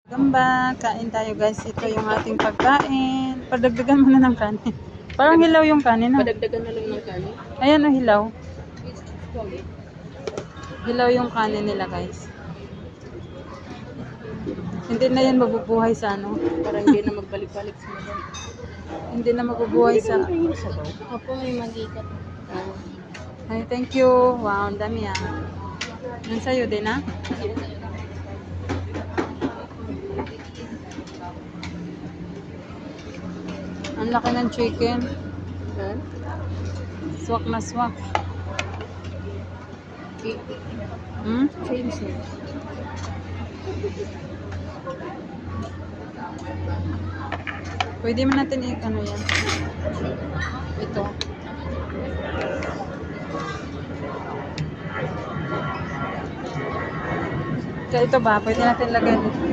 Gamba, kain tayo guys. Ito yung ating pagkain. Padagdagan mo na ng kanin. Parang hilaw yung kanin. No? Padagdagan na lang ng kanin. Ayan o, hilaw. Hilaw yung kanin nila guys. Hindi na yan mabubuhay sa ano. Para hindi na magbalik-balik sa mga. Hindi na mabubuhay sa... Opo, may magikat. Ay, thank you. Wow, ang dami ah. Yan sa'yo din ah. Ang laki ng chicken. Swak na swak. Hmm? Change na. Pwede mo natin ano yan. Ito. Kaya ito ba? Pwede natin lagay dito.